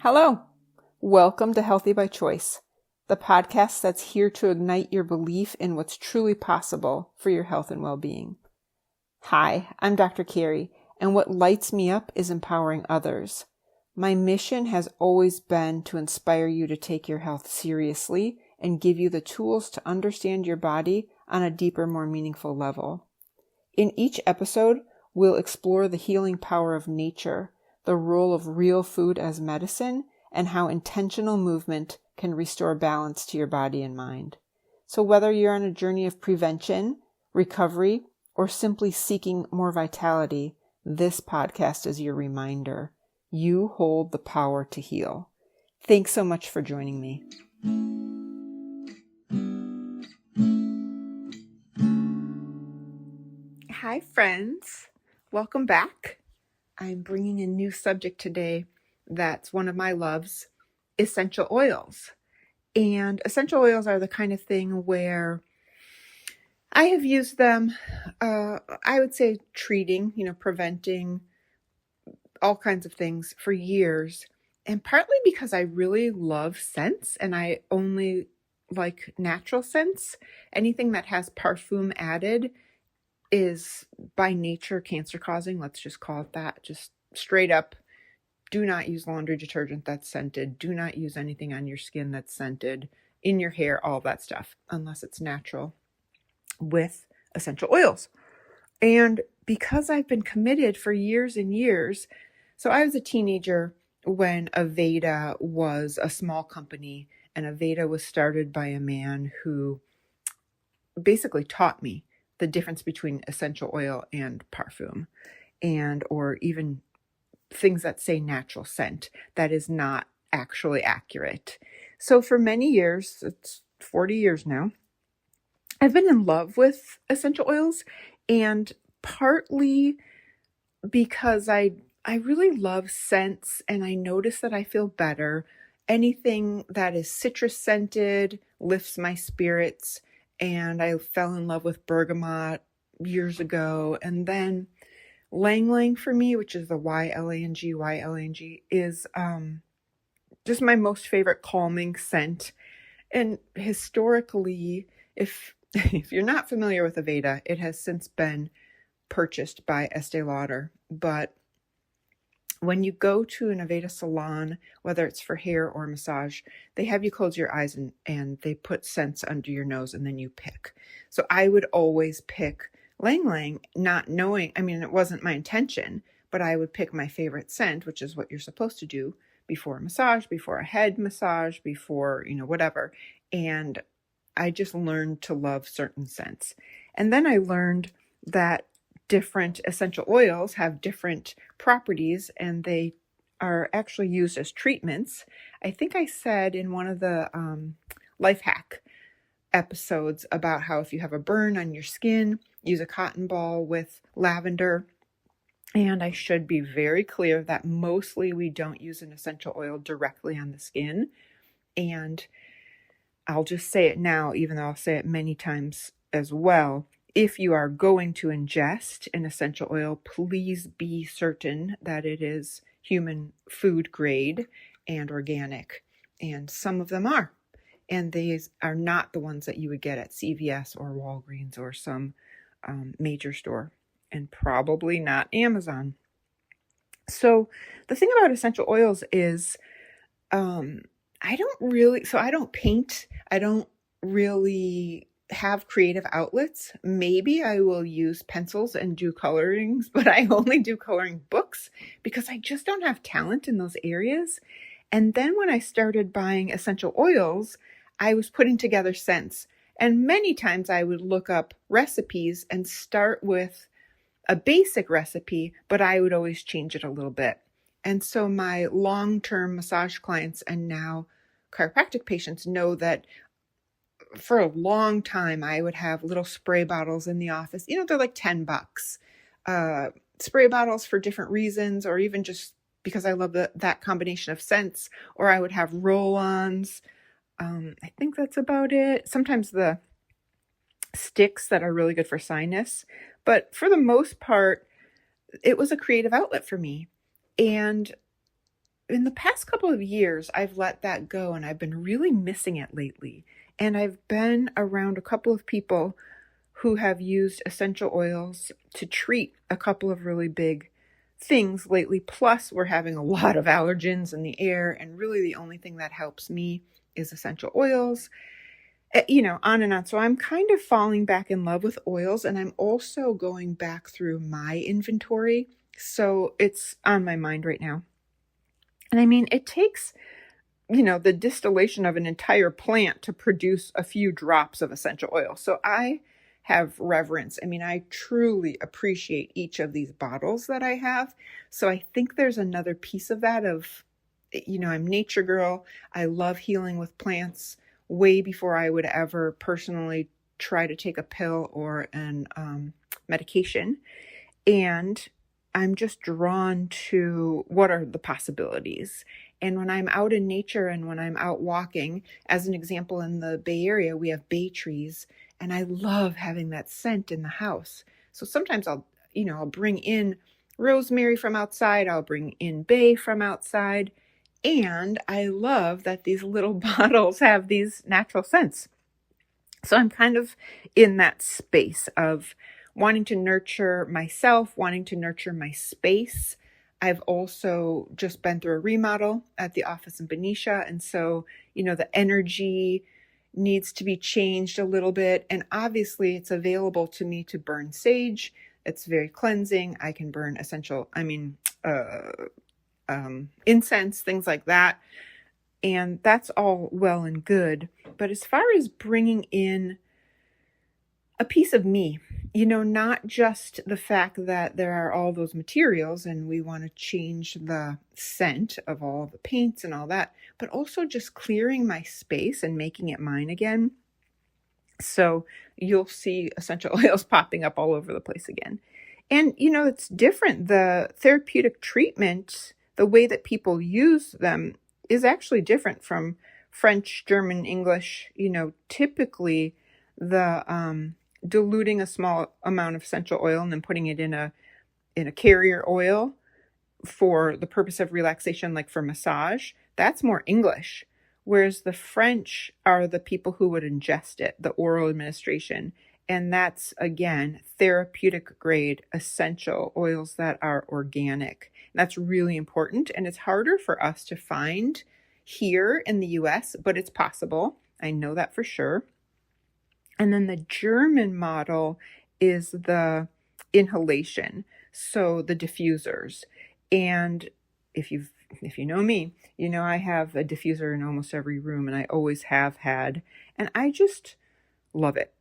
Hello. Welcome to Healthy by Choice, the podcast that's here to ignite your belief in what's truly possible for your health and well-being. Hi, I'm Dr. Kerry, and what lights me up is empowering others. My mission has always been to inspire you to take your health seriously and give you the tools to understand your body on a deeper, more meaningful level. In each episode, we'll explore the healing power of nature, the role of real food as medicine, and how intentional movement can restore balance to your body and mind. So whether you're on a journey of prevention, recovery, or simply seeking more vitality, this podcast is your reminder. You hold the power to heal. Thanks so much for joining me. Hi, friends. Welcome back. I'm bringing a new subject today that's one of my loves, essential oils. And essential oils are the kind of thing where I have used them, I would say treating, preventing all kinds of things for years. And partly because I really love scents and I only like natural scents. Anything that has parfum added is by nature cancer causing. Let's just call it that. Just straight up, do not use laundry detergent that's scented. Do not use anything on your skin that's scented, in your hair, all that stuff, unless it's natural with essential oils. And because I've been committed for years and years, so I was a teenager when Aveda was a small company, and Aveda was started by a man who basically taught me the difference between essential oil and parfum, and or even things that say natural scent that is not actually accurate. So for many years, it's 40 years now, I've been in love with essential oils, and partly because I really love scents and I notice that I feel better. Anything that is citrus scented lifts my spirits. And I fell in love with bergamot years ago. And then Lang Lang for me, which is the YLANG, is just my most favorite calming scent. And historically, if you're not familiar with Aveda, it has since been purchased by Estee Lauder. But when you go to an Aveda salon, whether it's for hair or massage, they have you close your eyes and they put scents under your nose and then you pick. So I would always pick Lang Lang, not knowing, it wasn't my intention, but I would pick my favorite scent, which is what you're supposed to do before a massage, before a head massage, before, whatever. And I just learned to love certain scents. And then I learned that different essential oils have different properties and they are actually used as treatments. I think I said in one of the life hack episodes about how if you have a burn on your skin, use a cotton ball with lavender. And I should be very clear that mostly we don't use an essential oil directly on the skin. And I'll just say it now, even though I'll say it many times as well. If you are going to ingest an essential oil, please be certain that it is human food grade and organic. And some of them are. And these are not the ones that you would get at CVS or Walgreens or some major store, and probably not Amazon. So the thing about essential oils is I don't paint. I don't really have creative outlets. Maybe I will use pencils and do colorings, but I only do coloring books because I just don't have talent in those areas. And then when I started buying essential oils, I was putting together scents. And many times I would look up recipes and start with a basic recipe, but I would always change it a little bit. And so my long-term massage clients and now chiropractic patients know that for a long time, I would have little spray bottles in the office. They're like $10. Spray bottles for different reasons, or even just because I love that combination of scents. Or I would have roll-ons. I think that's about it. Sometimes the sticks that are really good for sinus. But for the most part, it was a creative outlet for me. And in the past couple of years, I've let that go and I've been really missing it lately. And I've been around a couple of people who have used essential oils to treat a couple of really big things lately. Plus, we're having a lot of allergens in the air, and really the only thing that helps me is essential oils. On and on. So I'm kind of falling back in love with oils, and I'm also going back through my inventory. So it's on my mind right now. And I mean, it takes, the distillation of an entire plant to produce a few drops of essential oil. So I have reverence. I mean, I truly appreciate each of these bottles that I have. So I think there's another piece of that of, I'm nature girl. I love healing with plants way before I would ever personally try to take a pill or an medication. And I'm just drawn to what are the possibilities. And when I'm out in nature and when I'm out walking, as an example, in the Bay Area, we have bay trees, and I love having that scent in the house. So sometimes I'll bring in rosemary from outside. I'll bring in bay from outside. And I love that these little bottles have these natural scents. So I'm kind of in that space of wanting to nurture myself, wanting to nurture my space. I've also just been through a remodel at the office in Benicia. And so, the energy needs to be changed a little bit. And obviously it's available to me to burn sage. It's very cleansing. I can burn incense, things like that. And that's all well and good. But as far as bringing in a piece of me, not just the fact that there are all those materials and we want to change the scent of all the paints and all that, but also just clearing my space and making it mine again. So you'll see essential oils popping up all over the place again. And, it's different. The therapeutic treatment, the way that people use them is actually different from French, German, English. Typically the diluting a small amount of essential oil and then putting it in a carrier oil for the purpose of relaxation, like for massage, that's more English. Whereas the French are the people who would ingest it, the oral administration. And that's, again, therapeutic grade essential oils that are organic. That's really important. And it's harder for us to find here in the US, but it's possible. I know that for sure. And then the German model is the inhalation. So the diffusers. And if you know me, I have a diffuser in almost every room, and I always have had, and I just love it.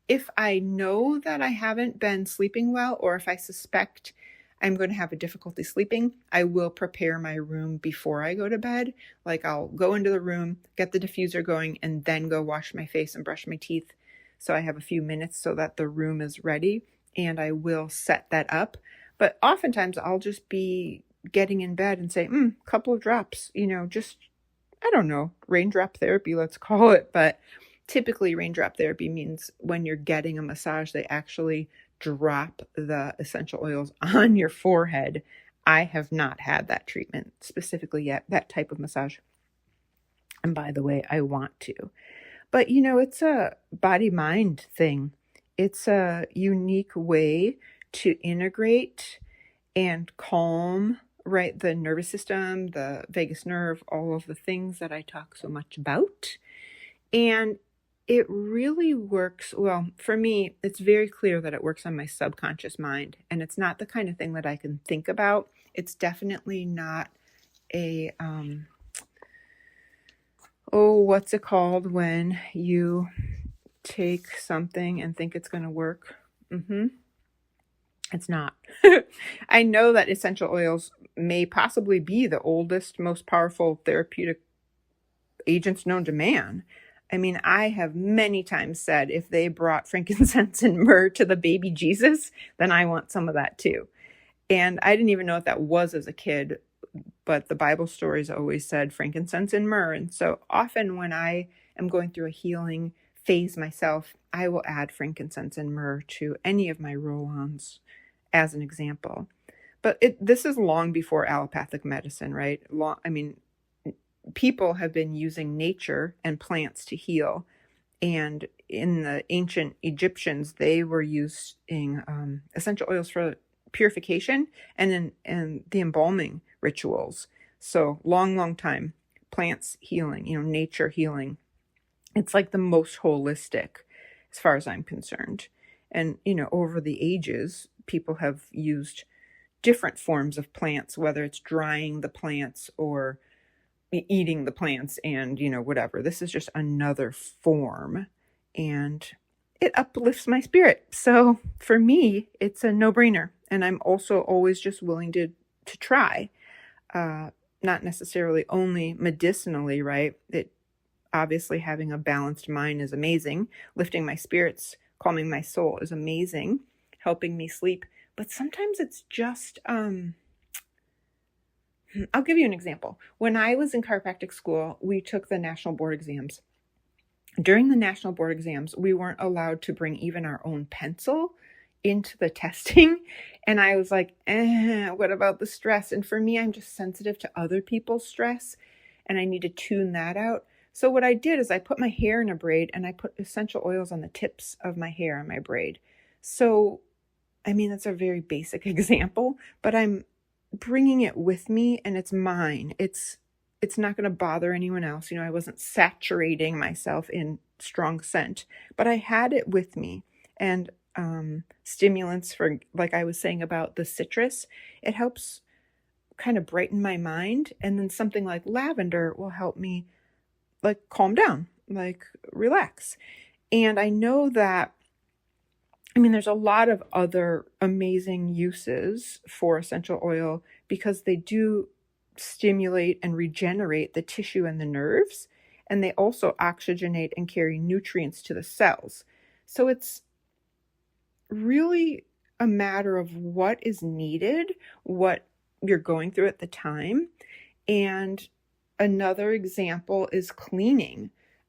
If I know that I haven't been sleeping well, or if I suspect I'm going to have a difficulty sleeping, I will prepare my room before I go to bed. Like I'll go into the room, get the diffuser going, and then go wash my face and brush my teeth. So I have a few minutes so that the room is ready, and I will set that up. But oftentimes I'll just be getting in bed and say, couple of drops, just, I don't know, raindrop therapy, let's call it. But typically raindrop therapy means when you're getting a massage, they actually drop the essential oils on your forehead. I have not had that treatment specifically yet, that type of massage. And by the way, I want to. But, it's a body-mind thing. It's a unique way to integrate and calm, right, the nervous system, the vagus nerve, all of the things that I talk so much about. And it really works, well, for me, it's very clear that it works on my subconscious mind. And it's not the kind of thing that I can think about. It's definitely not a, what's it called when you take something and think it's going to work? It's not. I know that essential oils may possibly be the oldest, most powerful therapeutic agents known to man. I mean, I have many times said if they brought frankincense and myrrh to the baby Jesus, then I want some of that too. And I didn't even know what that was as a kid, but the Bible stories always said frankincense and myrrh. And so often when I am going through a healing phase myself, I will add frankincense and myrrh to any of my roll-ons as an example. But this is long before allopathic medicine, right? People have been using nature and plants to heal. And in the ancient Egyptians, they were using essential oils for purification and the embalming rituals. So long time, plants healing, nature healing. It's like the most holistic as far as I'm concerned. And, over the ages, people have used different forms of plants, whether it's drying the plants or eating the plants and, whatever. This is just another form, and it uplifts my spirit. So for me, it's a no-brainer. And I'm also always just willing to try, not necessarily only medicinally, right? It obviously, having a balanced mind is amazing. Lifting my spirits, calming my soul is amazing. Helping me sleep. But sometimes it's just, I'll give you an example. When I was in chiropractic school, we took the national board exams. During the national board exams, we weren't allowed to bring even our own pencil into the testing. And I was like, what about the stress? And for me, I'm just sensitive to other people's stress, and I need to tune that out. So what I did is I put my hair in a braid, and I put essential oils on the tips of my hair and my braid. So, that's a very basic example, but I'm bringing it with me, and it's mine. It's not going to bother anyone else. I wasn't saturating myself in strong scent, but I had it with me. And stimulants, for, like I was saying about the citrus, it helps kind of brighten my mind. And then something like lavender will help me like calm down, like relax. And I know that, there's a lot of other amazing uses for essential oil because they do stimulate and regenerate the tissue and the nerves, and they also oxygenate and carry nutrients to the cells. So it's really a matter of what is needed, what you're going through at the time. And another example is cleaning.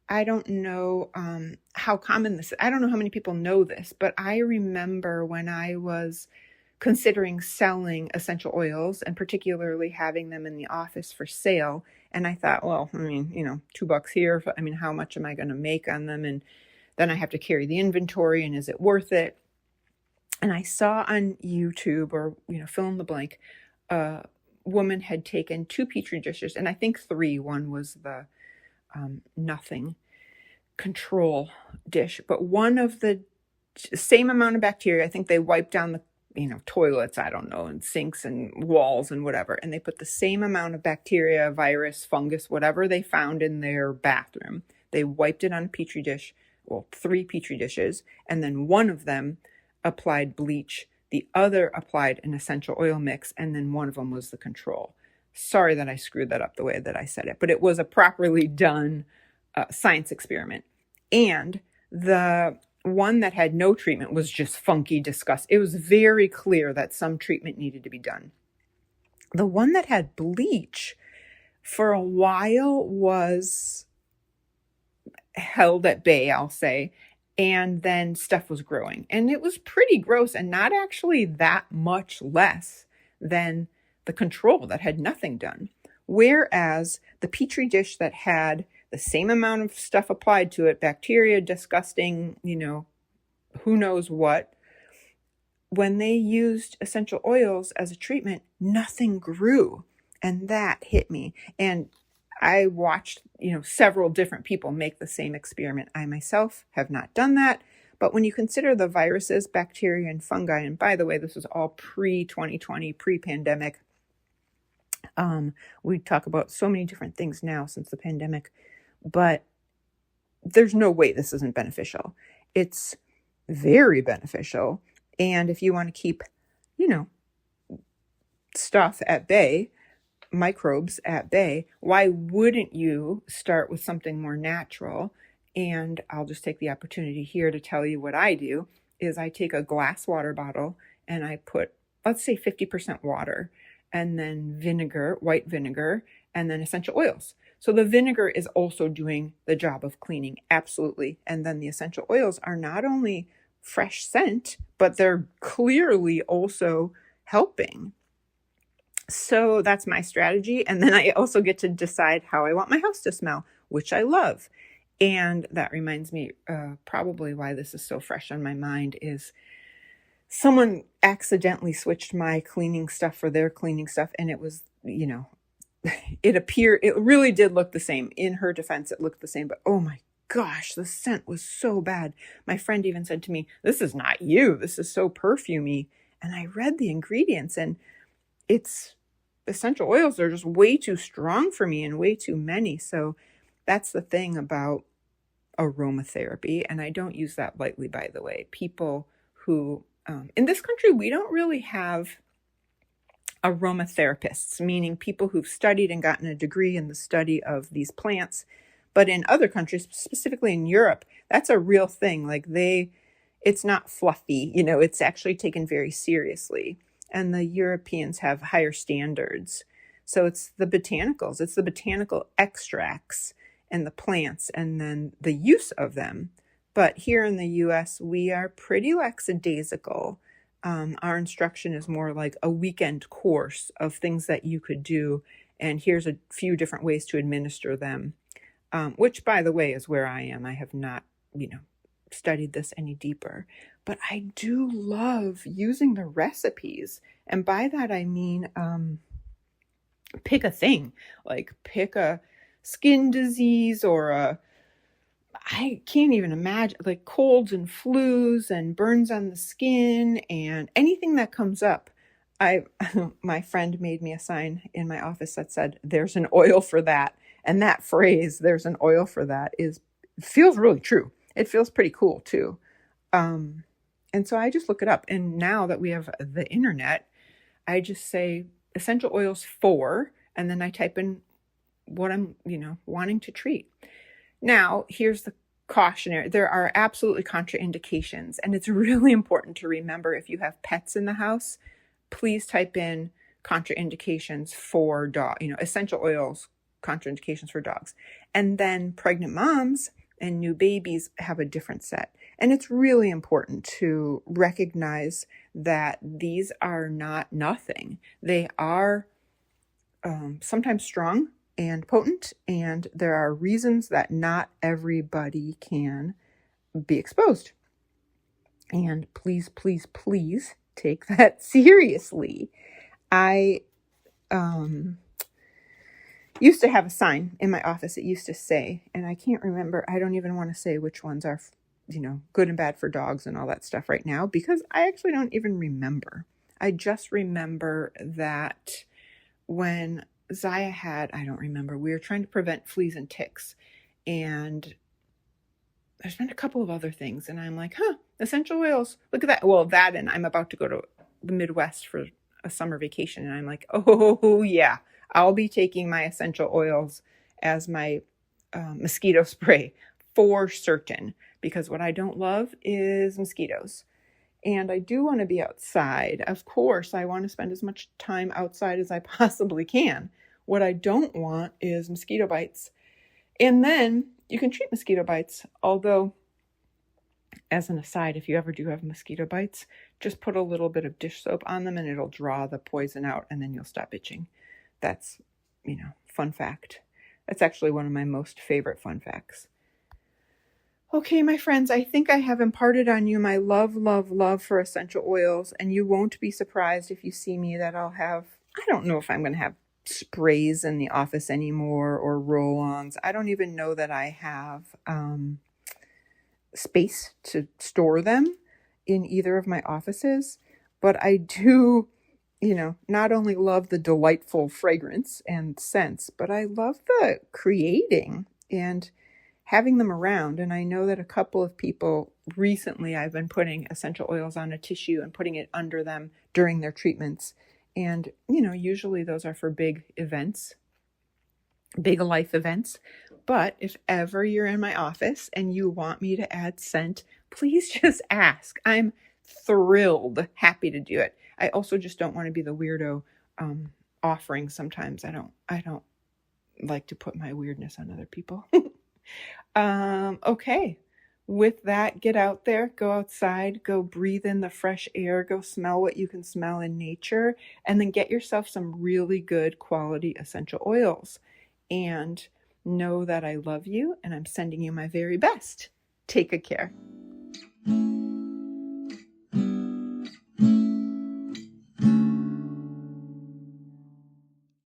I don't know how common this is. I don't know how many people know this, but I remember when I was considering selling essential oils and particularly having them in the office for sale. And I thought, well, $2 here. How much am I going to make on them? And then I have to carry the inventory, and is it worth it? And I saw on YouTube, or, fill in the blank, a woman had taken 2 petri dishes, and I think 3. One was the nothing control dish, but one of the same amount of bacteria, I think they wiped down the toilets, I don't know, and sinks and walls and whatever, and they put the same amount of bacteria, virus, fungus, whatever they found in their bathroom. They wiped it on a petri dish, 3 petri dishes, and then one of them applied bleach, the other applied an essential oil mix, and then one of them was the control. Sorry that I screwed that up the way that I said it, but it was a properly done science experiment. And the one that had no treatment was just funky, disgusting. It was very clear that some treatment needed to be done. The one that had bleach for a while was held at bay, I'll say, and then stuff was growing. And it was pretty gross, and not actually that much less than the control that had nothing done. Whereas the petri dish that had the same amount of stuff applied to it, bacteria, disgusting, who knows what, when they used essential oils as a treatment, nothing grew. And that hit me. And I watched, several different people make the same experiment. I myself have not done that. But when you consider the viruses, bacteria, and fungi, and by the way, this was all pre-2020, pre-pandemic. We talk about so many different things now since the pandemic, but there's no way this isn't beneficial. It's very beneficial. And if you want to keep, stuff at bay, microbes at bay, why wouldn't you start with something more natural? And I'll just take the opportunity here to tell you what I do is I take a glass water bottle and I put, let's say 50% water, and then vinegar, white vinegar, and then essential oils. So the vinegar is also doing the job of cleaning, absolutely. And then the essential oils are not only fresh scent, but they're clearly also helping. So that's my strategy. And then I also get to decide how I want my house to smell, which I love. And that reminds me, probably why this is so fresh on my mind is someone accidentally switched my cleaning stuff for their cleaning stuff. And it was, it really did look the same. In her defense, it looked the same, but oh my gosh, the scent was so bad. My friend even said to me, "This is not you. This is so perfumey." And I read the ingredients, and it's essential oils are just way too strong for me and way too many. So that's the thing about aromatherapy. And I don't use that lightly, by the way. People who, in this country, we don't really have aromatherapists, meaning people who've studied and gotten a degree in the study of these plants. But in other countries, specifically in Europe, that's a real thing. It's not fluffy, it's actually taken very seriously. And the Europeans have higher standards. So it's the botanicals, it's the botanical extracts and the plants and then the use of them. But here in the US, we are pretty lackadaisical. Our instruction is more like a weekend course of things that you could do. And here's a few different ways to administer them, which, by the way, is where I am. I have not, studied this any deeper. But I do love using the recipes. And by that, I mean, pick a thing, like pick a skin disease or I can't even imagine, like colds and flus and burns on the skin and anything that comes up. My friend made me a sign in my office that said, "There's an oil for that." And that phrase, "there's an oil for that," feels really true. It feels pretty cool too. And so I just look it up. And now that we have the internet, I just say essential oils for, and then I type in what I'm, wanting to treat. Now, here's the cautionary. There are absolutely contraindications, and it's really important to remember if you have pets in the house, please type in contraindications for dog, essential oils, contraindications for dogs. And then pregnant moms and new babies have a different set. And it's really important to recognize that these are not nothing. They are sometimes strong and potent, and there are reasons that not everybody can be exposed. And please, please, please take that seriously. I used to have a sign in my office. It used to say, and I can't remember, I don't even want to say which ones are, good and bad for dogs and all that stuff right now, because I actually don't even remember. I just remember that when Zaya I don't remember, we were trying to prevent fleas and ticks. And there's been a couple of other things. And I'm like, essential oils, look at that. Well, that, and I'm about to go to the Midwest for a summer vacation. And I'm like, oh yeah, I'll be taking my essential oils as my mosquito spray for certain, because what I don't love is mosquitoes. And I do want to be outside. Of course, I want to spend as much time outside as I possibly can. What I don't want is mosquito bites. And then you can treat mosquito bites, although, as an aside, if you ever do have mosquito bites, just put a little bit of dish soap on them and it'll draw the poison out and then you'll stop itching. That's, fun fact. That's actually one of my most favorite fun facts. Okay, my friends, I think I have imparted on you my love, love, love for essential oils, and you won't be surprised if you see me that I'll have, I don't know if I'm going to have sprays in the office anymore or roll-ons. I don't even know that I have space to store them in either of my offices, but I do, not only love the delightful fragrance and scents, but I love the creating and having them around. And I know that a couple of people recently, I've been putting essential oils on a tissue and putting it under them during their treatments. And, usually those are for big events, big life events. But if ever you're in my office and you want me to add scent, please just ask. I'm thrilled, happy to do it. I also just don't want to be the weirdo offering sometimes. I don't like to put my weirdness on other people. Okay. with that, get out there, go outside, go breathe in the fresh air, go smell what you can smell in nature, and then get yourself some really good quality essential oils. And know that I love you and I'm sending you my very best. Take good care.